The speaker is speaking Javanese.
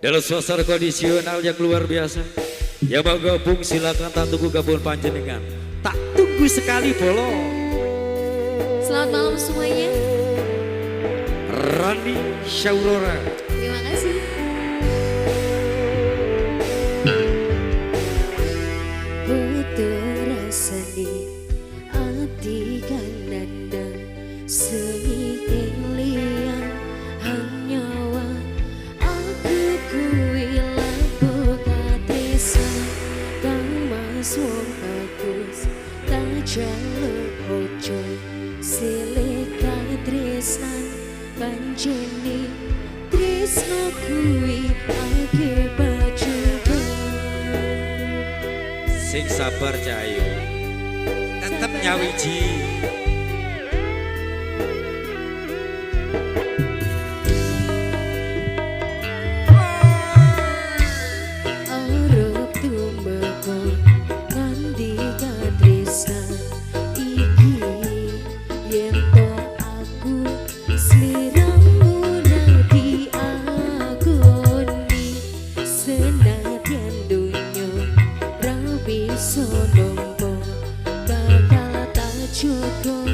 Dalam suasana kondisional yang luar biasa. Yang mau gabung silakan, tak tunggu gabung panjenengan. Tak tunggu sekali bolo. Selamat malam semuanya. Rani Syaurora. Terima kasih. Putus rasani ati kanandang seni keliang hanyawa aku kuwi lapo katesa kang mas wong bagus tak jaluk ojo silih kadresan panjeni tresno kuwi ake baju Sing sabar Cahayu, tetep nyawiji. Arep tumeka nganti kadresan iki yen to aku sliramu nadi agoni senadyan donya ra bisa nampa bakal tak cukup.